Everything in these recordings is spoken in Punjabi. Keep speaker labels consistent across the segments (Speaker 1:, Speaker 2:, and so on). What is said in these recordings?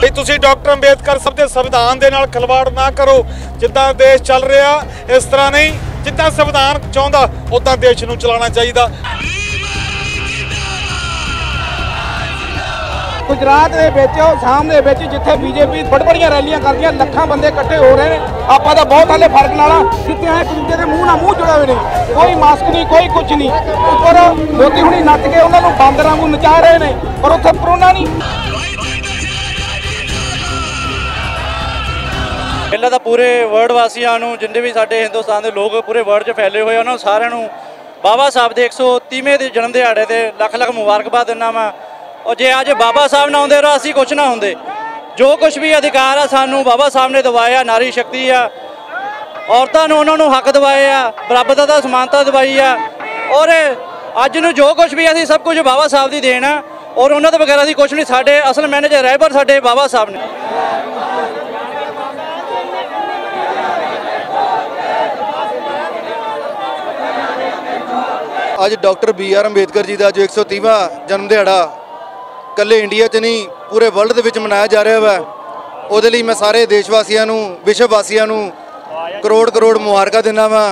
Speaker 1: ਵੀ ਤੁਸੀਂ ਡਾਕਟਰ ਅੰਬੇਦਕਰ ਸਾਹਿਬ ਦੇ ਸੰਵਿਧਾਨ ਦੇ ਨਾਲ ਖਿਲਵਾੜ ਨਾ ਕਰੋ। ਜਿੱਦਾਂ ਦੇਸ਼ ਚੱਲ ਰਿਹਾ ਇਸ ਤਰ੍ਹਾਂ ਨਹੀਂ, ਜਿੱਦਾਂ ਸੰਵਿਧਾਨ ਚਾਹੁੰਦਾ ਉਦਾਂ ਦੇਸ਼ ਨੂੰ ਚਲਾਉਣਾ ਚਾਹੀਦਾ।
Speaker 2: गुजरात शाम जिथे बीजेपी बड़ बड़िया रैलियां कर दियां, लखां बंदे इकट्ठे हो रहे हैं। आपां दा बहुत हाले फर्क लाना जिथे एक दूजे के मूँह नाल मूँह जुड़े हुए हैं, कोई मास्क नहीं, कोई कुछ नहीं। उपर मोदी हुणी नच के उन्होंने बांदरां वांगू नचा रहे हैं, पर उत्थे करोना नहीं।
Speaker 3: पहला तो पूरे वर्ल्ड वासियों नूं, जिन्ने भी साडे हिंदुस्तान के लोग पूरे वर्ल्ड च फैले हुए उन्होंने सारिਆਂ ਨੂੰ बाबा साहब के 130वें ਦੇ जन्म दिहाड़े ते लख लख मुबारकबाद दिना वा। और जे अज बाबा साहब ना आउंदे तां असीं कुछ ना होंदे। जो कुछ भी अधिकार आ सानू बाबा साहब ने दवाया, नारी शक्ति आ, औरतां नूं उन्हां नूं हक दवाए आ, बराबरता समानता दवाई आ। और अज नूं जो कुछ भी असीं सब कुछ बाबा साहब दी देन आ और उन्हां दे बगैर असीं कुछ नहीं। साडे असल मैने च रहबर साडे बाबा साहब ने।
Speaker 4: ਅੱਜ डॉक्टर BR ਅੰਬੇਦਕਰ जी का जो 130वां जन्म दिहाड़ा कल्ले इंडिया च नहीं पूरे वर्ल्ड ਦੇ ਵਿੱਚ ਮਨਾਇਆ ਜਾ ਰਿਹਾ ਵਾ। ਉਹਦੇ ਲਈ मैं सारे देशवासियों ਨੂੰ, विश्व वासियों ਨੂੰ करोड़ करोड़ मुबारक देना वा।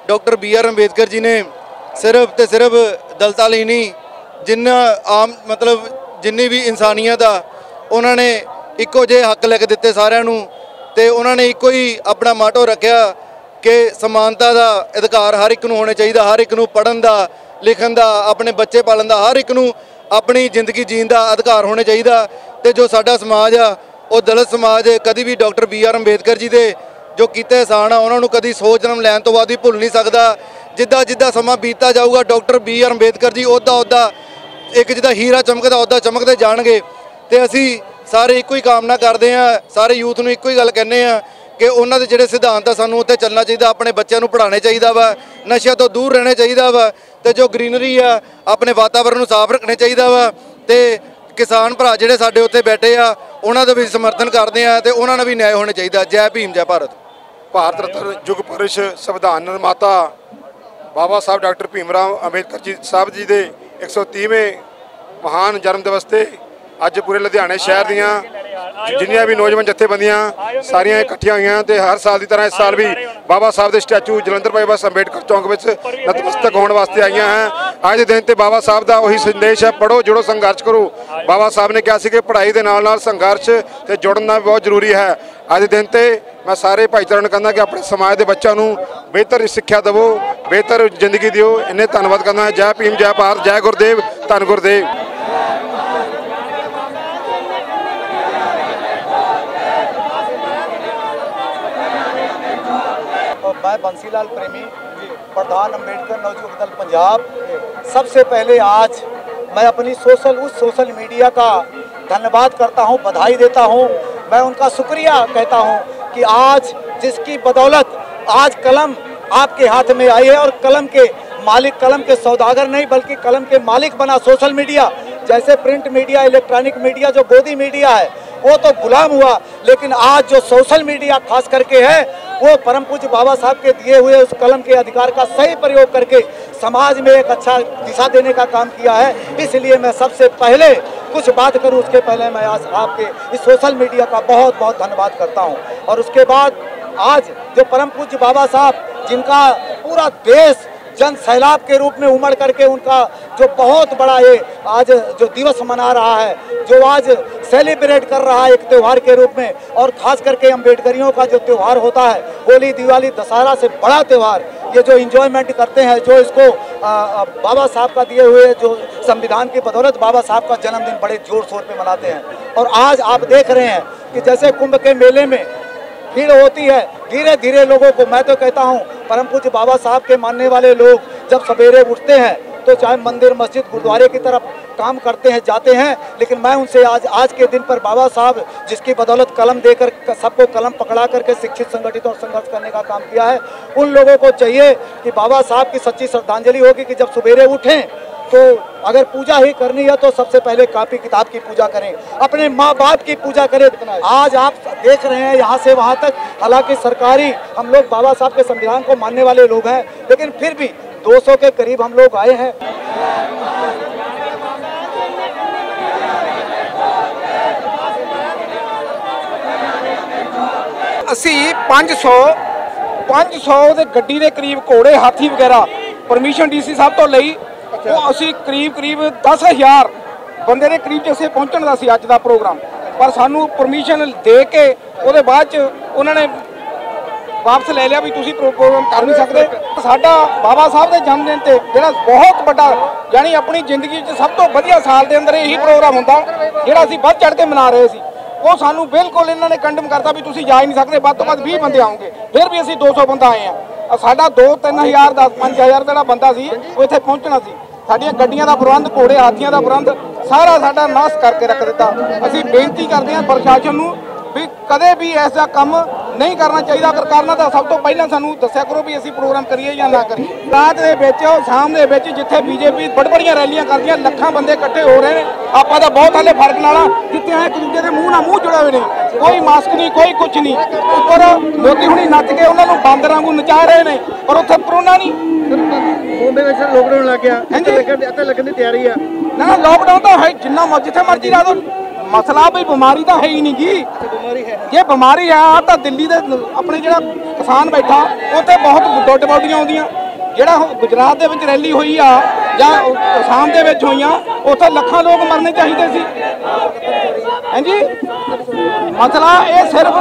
Speaker 4: डॉक्टर BR ਅੰਬੇਦਕਰ जी ने सिर्फ तो सिर्फ दलितां ਲਈ नहीं, जिन्ना आम मतलब जिन्नी भी इंसानियत आ उन्होंने इक्को जे हक लिख दिते सारिਆਂ ਨੂੰ। ਤੇ ਉਹਨਾਂ ਨੇ ਇੱਕੋ ਹੀ ਆਪਣਾ ਮਾਟੋ ਰੱਖਿਆ कि समानता का अधिकार हर एक नूं होना चाहिए, हर एक नूं पढ़न का, लिखन का, अपने बच्चे पालन का, हर एक नूं अपनी जिंदगी जीण का अधिकार होना चाहिए। तो जो साडा समाज आ वो दलित समाज कभी भी डॉक्टर BR ਅੰਬੇਦਕਰ जी के जो किए एहसान आ उन्होंने कभी सौ जन्म लैन तो बाद भी भुल नहीं सकता। जिद्दां जिद्दां समा बीतता जाऊगा डॉक्टर BR ਅੰਬੇਦਕਰ जी उदा एक जिद्दां हीरा चमकदा उदा चमकते जाणगे। तो असीं सारे इक्को ही कामना करते हैं, सारे यूथ नूं इक्को ही गल कहने आ कि उन्होंने जोड़े सिद्धांत सानू उत्ते चलना चाहिए, अपने बच्चों को पढ़ाने चाहिए वा, नशे तो दूर रहना चाहिए वा, तो जो ग्रीनरी आ अपने वातावरण को साफ रखना चाहिए वा। तो किसान भरा जोड़े साडे उत्ते बैठे आ उन्होंने भी समर्थन करते हैं तो उन्होंने भी न्याय होना चाहिए। जय भीम जय भारत।
Speaker 1: भारत रत्न युग पुरुष संविधान निर्माता बाबा साहब डॉक्टर भीमराव अंबेदकर जी साहब जी के 130वें महान जन्म दिवस से अज पूरे लुधियाने शहर दियाँ जिन्नियां भी नौजवान जथेबंदियां सारियां इकट्ठियां हुई तो हर साल की तरह इस साल भी बाबा साहब के स्टैचू जलंधर बाईपास अंबेडकर चौक में नतमस्तक होने वास्ते आई हैं। अज के दिन तो बाबा साहब का उही संदेश है, पढ़ो जुड़ो संघर्ष करो। बाबा साहब ने कहा कि पढ़ाई के नाल नाल संघर्ष से जुड़ना भी बहुत जरूरी है। अज के दिन तो मैं सारे भाईचारे नूं कहना कि अपने समाज के बच्चों को बेहतर सिक्ख्या दवो, बेहतर जिंदगी दिओ। इन्हें धन्नवाद करना। जय भीम जय भारत, जय गुरुदेव, धन गुरुदेव।
Speaker 2: मैं बंसीलाल प्रेमी, प्रधान अंबेडकर नवयुवक दल पंजाब। सबसे पहले आज मैं अपनी सोशल मीडिया का धन्यवाद करता हूं, बधाई देता हूं। मैं उनका शुक्रिया कहता हूं कि आज जिसकी बदौलत आज कलम आपके हाथ में आई है और कलम के मालिक, कलम के सौदागर नहीं बल्कि कलम के मालिक बना सोशल मीडिया। जैसे प्रिंट मीडिया, इलेक्ट्रॉनिक मीडिया जो गोदी मीडिया है वो तो गुलाम हुआ, लेकिन आज जो सोशल मीडिया खास करके है वो परम पूज्य बाबा साहब के दिए हुए उस कलम के अधिकार का सही प्रयोग करके समाज में एक अच्छा दिशा देने का काम किया है। इसलिए मैं सबसे पहले कुछ बात करूं उसके पहले मैं आज आपके इस सोशल मीडिया का बहुत बहुत धन्यवाद करता हूं। और उसके बाद आज जो परम पूज्य बाबा साहब जिनका पूरा देश जन सैलाब के रूप में उमड़ करके उनका जो बहुत बड़ा ये आज जो दिवस मना रहा है, जो आज सेलिब्रेट कर रहा है एक त्यौहार के रूप में, और खास करके अम्बेडकरियों का जो त्यौहार होता है होली, दिवाली, दशहरा से बड़ा त्यौहार, ये जो इंजॉयमेंट करते हैं, जो इसको बाबा साहब का दिए हुए जो संविधान की बदौलत बाबा साहब का जन्मदिन बड़े जोर शोर पे मनाते हैं। और आज आप देख रहे हैं कि जैसे कुंभ के मेले में भीड़ होती है, धीरे धीरे लोगों को, मैं तो कहता हूँ परम पूज्य बाबा साहब के मानने वाले लोग जब सवेरे उठते हैं तो चाहे मंदिर, मस्जिद, गुरुद्वारे की तरफ काम करते हैं, जाते हैं, लेकिन मैं उनसे आज के दिन पर बाबा साहब जिसकी बदौलत कलम देकर सबको कलम पकड़ा करके शिक्षित, संगठित और संघर्ष करने का काम किया है, उन लोगों को चाहिए कि बाबा साहब की सच्ची श्रद्धांजलि होगी कि जब सवेरे उठें तो अगर पूजा ही करनी है तो सबसे पहले कापी किताब की पूजा करें, अपने माँ बाप की पूजा करें। आज आप देख रहे हैं यहाँ से वहाँ तक, हालांकि सरकारी हम लोग बाबा साहब के संविधान को मानने वाले लोग हैं, लेकिन फिर भी 200 के करीब हम लोग आए हैं।
Speaker 5: ਅਸੀਂ 500 ਦੇ ਗੱਡੀ ਦੇ ਕਰੀਬ ਘੋੜੇ ਹਾਥੀ ਵਗੈਰਾ ਪਰਮਿਸ਼ਨ ਡੀਸੀ ਸਾਹਿਬ ਤੋਂ ਲਈ। ਉਹ ਅਸੀਂ ਕਰੀਬ 10,000 ਬੰਦੇ ਦੇ ਕਰੀਬ 'ਚ ਅਸੀਂ ਪਹੁੰਚਣ ਦਾ ਸੀ ਅੱਜ ਦਾ ਪ੍ਰੋਗਰਾਮ, ਪਰ ਸਾਨੂੰ ਪਰਮਿਸ਼ਨ ਦੇ ਕੇ ਉਹਦੇ ਬਾਅਦ 'ਚ ਉਹਨਾਂ ਨੇ ਵਾਪਸ ਲੈ ਲਿਆ ਵੀ ਤੁਸੀਂ ਪ੍ਰੋਗਰਾਮ ਕਰ ਨਹੀਂ ਸਕਦੇ। ਸਾਡਾ ਬਾਬਾ ਸਾਹਿਬ ਦੇ ਜਨਮ ਦਿਨ ਤੇ ਜਿਹੜਾ ਬਹੁਤ ਵੱਡਾ ਯਾਨੀ ਆਪਣੀ ਜ਼ਿੰਦਗੀ 'ਚ ਸਭ ਤੋਂ ਵਧੀਆ ਸਾਲ ਦੇ ਅੰਦਰ ਇਹੀ ਪ੍ਰੋਗਰਾਮ ਹੁੰਦਾ ਜਿਹੜਾ ਅਸੀਂ ਵੱਧ ਚੜ੍ਹ ਕੇ ਮਨਾ ਰਹੇ ਸੀ, ਉਹ ਸਾਨੂੰ ਬਿਲਕੁਲ ਇਹਨਾਂ ਨੇ ਕੰਡਮ ਕਰਤਾ ਵੀ ਤੁਸੀਂ ਜਾ ਹੀ ਨਹੀਂ ਸਕਦੇ, ਵੱਧ ਤੋਂ ਵੱਧ 20 ਬੰਦੇ ਆਉਂਗੇ। ਫਿਰ ਵੀ ਅਸੀਂ 200 ਬੰਦਾ ਆਏ ਆ। ਸਾਡਾ 2-3 ਹਜ਼ਾਰ 10-5 ਹਜ਼ਾਰ ਜਿਹੜਾ ਬੰਦਾ ਸੀ ਉਹ ਇੱਥੇ ਪਹੁੰਚਣਾ ਸੀ। ਸਾਡੀਆਂ ਗੱਡੀਆਂ ਦਾ ਪ੍ਰਬੰਧ, ਘੋੜੇ ਹਾਥੀਆਂ ਦਾ ਪ੍ਰਬੰਧ ਸਾਰਾ ਸਾਡਾ ਨਾਸ ਕਰਕੇ ਰੱਖ ਦਿੱਤਾ। ਅਸੀਂ ਬੇਨਤੀ ਕਰਦੇ ਹਾਂ ਪ੍ਰਸ਼ਾਸਨ ਨੂੰ ਵੀ ਕਦੇ ਵੀ ਐਸਾ ਕੰਮ ਨਹੀਂ ਕਰਨਾ ਚਾਹੀਦਾ। ਅਗਰ ਕਰਨਾ ਤਾਂ ਸਭ ਤੋਂ ਪਹਿਲਾਂ ਸਾਨੂੰ ਦੱਸਿਆ ਕਰੋ ਵੀ ਅਸੀਂ ਪ੍ਰੋਗਰਾਮ ਕਰੀਏ ਜਾਂ ਨਾ ਕਰੀਏ। ਰਾਤ ਦੇ ਵਿੱਚ ਸ਼ਾਮ ਦੇ ਵਿੱਚ ਜਿੱਥੇ ਬੀਜੇਪੀ ਬੜੀਆਂ ਰੈਲੀਆਂ ਕਰਦੀਆਂ, ਲੱਖਾਂ ਬੰਦੇ ਇਕੱਠੇ ਹੋ ਰਹੇ ਨੇ, ਆਪਾਂ ਤਾਂ ਬਹੁਤ ਹਾਲੇ ਫਰਕ ਨਾਲਾ ਜਿੱਥੇ ਆ ਇੱਕ ਦੂਜੇ ਦੇ ਮੂੰਹ ਨਾਲ ਮੂੰਹ ਜੁੜੇ ਹੋਏ ਨੇ, ਕੋਈ ਮਾਸਕ ਨਹੀਂ, ਕੋਈ ਕੁਝ ਨਹੀਂ। ਉੱਪਰ ਮੋਦੀ ਹੁਣੀ ਨੱਚ ਕੇ ਉਹਨਾਂ ਨੂੰ ਬਾਂਦਰਾਂ ਨੂੰ ਨਚਾ ਰਹੇ ਨੇ, ਪਰ ਉੱਥੇ ਕਰੋਨਾ ਨਹੀਂ।
Speaker 2: ਬੰਬੇ ਵਿੱਚ ਲੋਕਡਾਊਨ ਲੱਗ ਗਿਆ, ਇੱਥੇ ਲੱਗਣ ਦੀ ਤਿਆਰੀ ਆ
Speaker 5: ਨਾ। ਲੋਕਡਾਊਨ ਤਾਂ ਹੈ, ਜਿੰਨਾ ਜਿੱਥੇ ਮਰਜ਼ੀ ਲਾ ਦੋ, ਮਸਲਾ ਵੀ ਬਿਮਾਰੀ ਤਾਂ ਹੈ ਹੀ ਨਹੀਂ ਗੀ। ਜੇ ਬਿਮਾਰੀ ਆ ਤਾਂ ਦਿੱਲੀ ਦੇ ਆਪਣੇ ਜਿਹੜਾ ਕਿਸਾਨ ਬੈਠਾ ਉੱਥੇ ਬਹੁਤ ਡੁੱਡ ਬੌਡੀਆਂ ਆਉਂਦੀਆਂ। ਜਿਹੜਾ ਗੁਜਰਾਤ ਦੇ ਵਿੱਚ ਰੈਲੀ ਹੋਈ ਆ ਜਾਂ ਅਸਾਮ ਦੇ ਵਿੱਚ ਹੋਈਆਂ, ਉੱਥੇ ਲੱਖਾਂ ਲੋਕ ਮਰਨੇ ਚਾਹੀਦੇ ਸੀ। ਹਾਂਜੀ, ਮਸਲਾ ਇਹ ਸਿਰਫ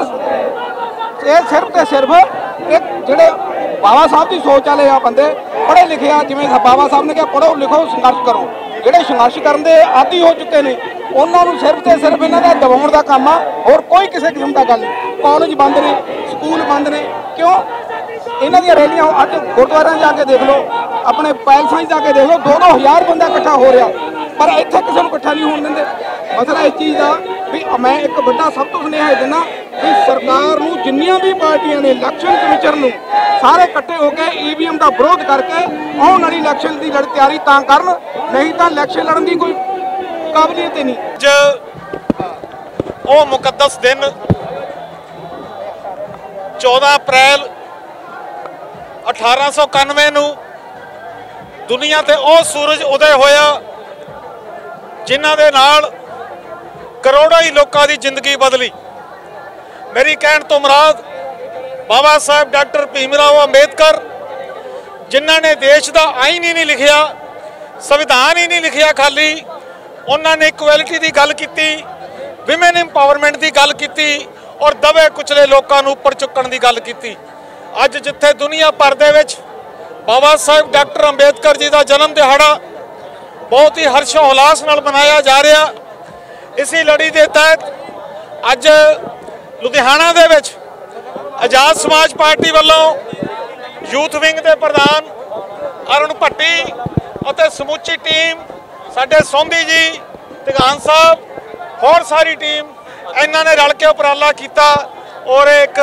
Speaker 5: ਤੇ ਸਿਰਫ ਇੱਕ ਜਿਹੜੇ ਬਾਬਾ ਸਾਹਿਬ ਦੀ ਸੋਚ ਵਾਲੇ ਆ ਬੰਦੇ, ਪੜ੍ਹੇ ਲਿਖੇ ਆ, ਜਿਵੇਂ ਬਾਬਾ ਸਾਹਿਬ ਨੇ ਕਿਹਾ ਪੜ੍ਹੋ ਲਿਖੋ ਸੰਘਰਸ਼ ਕਰੋ, ਜਿਹੜੇ ਸੰਘਰਸ਼ ਕਰਨ ਦੇ ਆਦੀ ਹੋ ਚੁੱਕੇ ਨੇ ਉਹਨਾਂ ਨੂੰ ਸਿਰਫ ਤੇ ਸਿਰਫ ਇਹਨਾਂ ਦਾ ਦਬਾਉਣ ਦਾ ਕੰਮ ਆ, ਹੋਰ ਕੋਈ ਕਿਸੇ ਕਿਸਮ ਦਾ ਗੱਲ ਨਹੀਂ। ਕਾਲਜ ਬੰਦ ਨੇ, ਸਕੂਲ ਬੰਦ ਨੇ, ਕਿਉਂ? ਇਹਨਾਂ ਦੀਆਂ ਰੈਲੀਆਂ ਅੱਜ ਗੁਰਦੁਆਰਿਆਂ ਜਾ ਕੇ ਦੇਖ ਲਓ, ਆਪਣੇ ਪੈਲਸਾਂ 'ਚ ਜਾ ਕੇ ਦੇਖ ਲਓ, 2-2 ਹਜ਼ਾਰ ਬੰਦਾ ਇਕੱਠਾ ਹੋ ਰਿਹਾ, ਪਰ ਇੱਥੇ ਕਿਸੇ ਨੂੰ ਇਕੱਠਾ ਨਹੀਂ ਹੋਣ ਦਿੰਦੇ। ਮਸਲਾ ਇਸ ਚੀਜ਼ ਦਾ ਵੀ ਮੈਂ ਇੱਕ ਵੱਡਾ ਸਭ ਤੋਂ ਸੁਨੇਹਾ ਦਿੰਦਾ ਵੀ ਸਰਕਾਰ ਨੂੰ ਜਿੰਨੀਆਂ ਵੀ ਪਾਰਟੀਆਂ ਨੇ ਇਲੈਕਸ਼ਨ ਕਮਿਸ਼ਨ ਨੂੰ ਸਾਰੇ ਇਕੱਠੇ ਹੋ ਕੇ EVM ਦਾ ਵਿਰੋਧ ਕਰਕੇ ਆਉਣ ਵਾਲੀ ਇਲੈਕਸ਼ਨ ਦੀ ਤਿਆਰੀ ਤਾਂ ਕਰਨ, ਨਹੀਂ ਤਾਂ ਇਲੈਕਸ਼ਨ ਲੜਨ ਦੀ ਕੋਈ ਕਾਬਲੀਅਤ ਹੀ ਨਹੀਂ।
Speaker 6: ਉਹ ਮੁਕੱਦਸ ਦਿਨ 14 ਅਪ੍ਰੈਲ 1891 ਨੂੰ ਦੁਨੀਆ ਤੇ ਉਹ ਸੂਰਜ ਉਦੈ ਹੋਇਆ ਜਿਨ੍ਹਾਂ ਦੇ ਨਾਲ ਕਰੋੜਾਂ ਹੀ ਲੋਕਾਂ ਦੀ ਜ਼ਿੰਦਗੀ ਬਦਲੀ। ਮੇਰੀ ਕਹਿਣ ਤੋਂ ਮੁਰਾਦ ਬਾਬਾ ਸਾਹਿਬ ਡਾਕਟਰ ਭੀਮ ਰਾਓ ਅੰਬੇਦਕਰ, ਜਿਨ੍ਹਾਂ ਨੇ ਦੇਸ਼ ਦਾ ਆਈਨ ਹੀ ਨਹੀਂ ਲਿਖਿਆ, ਸੰਵਿਧਾਨ ਹੀ ਨਹੀਂ ਲਿਖਿਆ, ਖਾਲੀ ਉਹਨਾਂ ਨੇ ਇਕੁਐਲਿਟੀ ਦੀ ਗੱਲ ਕੀਤੀ, ਵਿਮਨ ਇੰਪਾਵਰਮੈਂਟ ਦੀ ਗੱਲ ਕੀਤੀ ਔਰ ਦਬੇ ਕੁਚਲੇ ਲੋਕਾਂ ਨੂੰ ਉੱਪਰ ਚੁੱਕਣ ਦੀ ਗੱਲ ਕੀਤੀ। ਅੱਜ ਜਿੱਥੇ ਦੁਨੀਆ ਭਰ ਦੇ ਵਿੱਚ ਬਾਬਾ ਸਾਹਿਬ ਡਾਕਟਰ ਅੰਬੇਦਕਰ ਜੀ ਦਾ ਜਨਮ ਦਿਹਾੜਾ ਬਹੁਤ ਹੀ ਹਰਸ਼ੋ ਹੁਲਾਸ ਨਾਲ ਮਨਾਇਆ ਜਾ ਰਿਹਾ, ਇਸੇ ਲੜੀ ਦੇ ਤਹਿਤ ਅੱਜ ਲੁਧਿਆਣਾ ਦੇ ਵਿੱਚ ਆਜ਼ਾਦ ਸਮਾਜ ਪਾਰਟੀ ਵੱਲੋਂ ਯੂਥ ਵਿੰਗ ਦੇ ਪ੍ਰਧਾਨ ਅਰੁਣ ਭੱਟੀ ਅਤੇ ਸਮੁੱਚੀ ਟੀਮ, ਸਾਡੇ ਸੋਂਧੀ ਜੀ, ਧਿਗਾਨ ਸਾਹਿਬ, ਹੋਰ ਸਾਰੀ ਟੀਮ, ਇਹਨਾਂ ਨੇ ਰਲ ਕੇ ਉਪਰਾਲਾ ਕੀਤਾ ਔਰ ਇੱਕ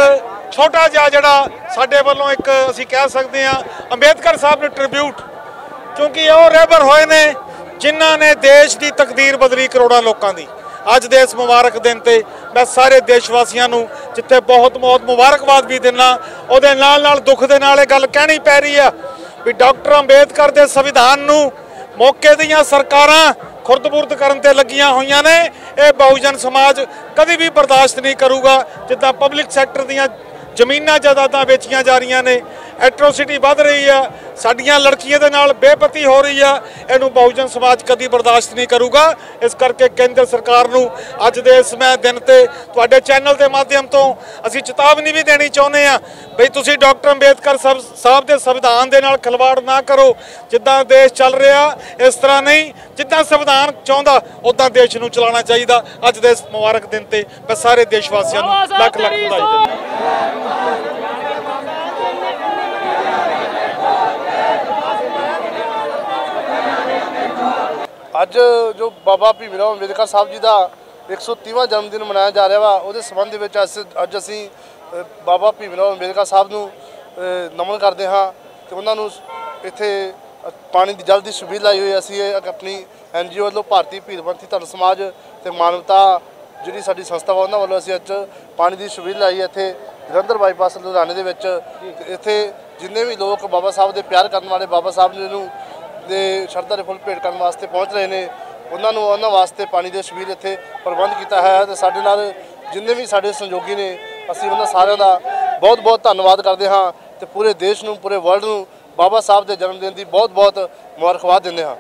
Speaker 6: ਛੋਟਾ ਜਿਹਾ ਜਿਹੜਾ ਸਾਡੇ ਵੱਲੋਂ ਇੱਕ ਅਸੀਂ ਕਹਿ ਸਕਦੇ ਹਾਂ ਅੰਬੇਦਕਰ ਸਾਹਿਬ ਨੂੰ ਟ੍ਰਿਬਿਊਟ, ਕਿਉਂਕਿ ਉਹ ਰਹਿਬਰ ਹੋਏ ਨੇ ਜਿਨ੍ਹਾਂ ਨੇ ਦੇਸ਼ ਦੀ ਤਕਦੀਰ ਬਦਲੀ ਕਰੋੜਾਂ ਲੋਕਾਂ ਦੀ। ਅੱਜ ਦੇ ਇਸ ਮੁਬਾਰਕ ਦਿਨ ਤੇ ਮੈਂ ਸਾਰੇ ਦੇਸ਼ ਵਾਸੀਆਂ ਨੂੰ ਜਿੱਥੇ ਬਹੁਤ ਮੁਬਾਰਕਬਾਦ ਵੀ ਦਿੰਦਾ, ਉਹਦੇ ਨਾਲ ਦੁੱਖ ਦੇ ਨਾਲ ਇਹ ਗੱਲ ਕਹਿਣੀ ਪੈ ਰਹੀ ਆ ਵੀ ਡਾਕਟਰ ਅੰਬੇਦਕਰ ਦੇ ਸੰਵਿਧਾਨ ਨੂੰ ਮੌਕੇ ਦੀਆਂ ਸਰਕਾਰਾਂ ਖੁਰਦ-ਬੁਰਦ ਕਰਨ ਤੇ ਲੱਗੀਆਂ ਹੋਈਆਂ ਨੇ। ਇਹ ਬਹੁਜਨ ਸਮਾਜ ਕਦੀ ਵੀ ਬਰਦਾਸ਼ਤ ਨਹੀਂ ਕਰੂਗਾ। ਜਿੱਦਾਂ ਪਬਲਿਕ ਸੈਕਟਰ ਦੀਆਂ ਜ਼ਮੀਨਾਂ ਜਾਇਦਾਦਾਂ ਵੇਚੀਆਂ ਜਾ ਰਹੀਆਂ ਨੇ, ਐਟਰੋਸਿਟੀ ਵੱਧ ਰਹੀ ਆ, ਸਾਡੀਆਂ ਲੜਕੀਆਂ ਦੇ ਨਾਲ ਬੇਪਤੀ ਹੋ ਰਹੀ ਆ, ਇਹਨੂੰ ਬਹੁਜਨ ਸਮਾਜ ਕਦੀ ਬਰਦਾਸ਼ਤ ਨਹੀਂ ਕਰੂਗਾ। ਇਸ ਕਰਕੇ ਕੇਂਦਰ ਸਰਕਾਰ ਨੂੰ ਅੱਜ ਦੇ ਇਸ ਦਿਨ ਤੇ ਤੁਹਾਡੇ ਚੈਨਲ ਦੇ ਮਾਧਿਅਮ ਤੋਂ ਅਸੀਂ ਚੇਤਾਵਨੀ ਵੀ ਦੇਣੀ ਚਾਹੁੰਦੇ ਆ ਬਈ ਤੁਸੀਂ ਡਾਕਟਰ ਅੰਬੇਦਕਰ ਸਾਹਿਬ ਦੇ ਸੰਵਿਧਾਨ ਦੇ ਨਾਲ ਖਿਲਵਾੜ ਨਾ ਕਰੋ। ਜਿੱਦਾਂ ਦੇਸ਼ ਚੱਲ ਰਿਹਾ ਇਸ ਤਰ੍ਹਾਂ ਨਹੀਂ, ਜਿੱਦਾਂ ਸੰਵਿਧਾਨ ਚਾਹੁੰਦਾ ਉੱਦਾਂ ਦੇਸ਼ ਨੂੰ ਚਲਾਉਣਾ ਚਾਹੀਦਾ। ਅੱਜ ਦੇ ਇਸ ਮੁਬਾਰਕ ਦਿਨ ਤੇ ਮੈਂ ਸਾਰੇ ਦੇਸ਼ ਵਾਸੀਆਂ ਨੂੰ ਲੱਖ ਲੱਖ ਵਧਾਈ ਦਿੰਦਾ।
Speaker 7: ਅੱਜ ਜੋ ਬਾਬਾ ਭੀਮ ਰਾਓ ਅੰਬੇਦਕਰ ਸਾਹਿਬ ਜੀ ਦਾ 130ਵਾਂ ਜਨਮ ਦਿਨ ਮਨਾਇਆ ਜਾ ਰਿਹਾ ਵਾ, ਉਹਦੇ ਸੰਬੰਧ ਦੇ ਵਿੱਚ ਅੱਜ ਅਸੀਂ ਬਾਬਾ ਭੀਮ ਰਾਓ ਅੰਬੇਦਕਰ ਸਾਹਿਬ ਨੂੰ ਨਮਨ ਕਰਦੇ ਹਾਂ ਕਿ ਉਹਨਾਂ ਨੂੰ ਇੱਥੇ ਪਾਣੀ ਦੀ ਜਲ ਦੀ ਛਬੀਲ ਲਾਈ ਹੋਈ। ਅਸੀਂ ਆਪਣੀ NGO ਵੱਲੋਂ ਭਾਰਤੀ ਭੀਰਪੰਥੀ ਧਰਮ ਸਮਾਜ ਤੇ ਮਾਨਵਤਾ ਜਿਹੜੀ ਸਾਡੀ ਸੰਸਥਾ ਵਾ ਉਹਨਾਂ ਵੱਲੋਂ ਅਸੀਂ ਅੱਜ ਪਾਣੀ ਦੀ ਛਬੀਲ ਲਾਈ ਹੈ ਇੱਥੇ ਜਲੰਧਰ ਬਾਈਪਾਸ ਲੁਧਿਆਣੇ ਦੇ ਵਿੱਚ। ਇੱਥੇ ਜਿੰਨੇ ਵੀ ਲੋਕ ਬਾਬਾ ਸਾਹਿਬ ਦੇ ਪਿਆਰ ਕਰਨ ਵਾਲੇ, ਬਾਬਾ ਸਾਹਿਬ ਜੀ ਨੂੰ ਦੇ ਸ਼ਰਧਾ ਦੇ ਫੁੱਲ ਭੇਟ ਕਰਨ ਵਾਸਤੇ ਪਹੁੰਚ ਰਹੇ ਨੇ, ਉਹਨਾਂ ਵਾਸਤੇ ਪਾਣੀ ਦੇ ਛਬੀਲ ਇੱਥੇ ਪ੍ਰਬੰਧ ਕੀਤਾ ਹੈ। ਤੇ ਸਾਡੇ ਨਾਲ ਜਿੰਨੇ ਵੀ ਸਾਡੇ ਸਹਿਯੋਗੀ ਨੇ ਅਸੀਂ ਉਹਨਾਂ ਸਾਰਿਆਂ ਦਾ ਬਹੁਤ ਬਹੁਤ ਧੰਨਵਾਦ ਕਰਦੇ ਹਾਂ ਤੇ ਪੂਰੇ ਦੇਸ਼ ਨੂੰ, ਪੂਰੇ ਵਰਲਡ ਨੂੰ ਬਾਬਾ ਸਾਹਿਬ ਦੇ ਜਨਮ ਦਿਨ ਦੀ ਬਹੁਤ ਬਹੁਤ ਮੁਬਾਰਕਬਾਦ ਦਿੰਦੇ ਹਾਂ।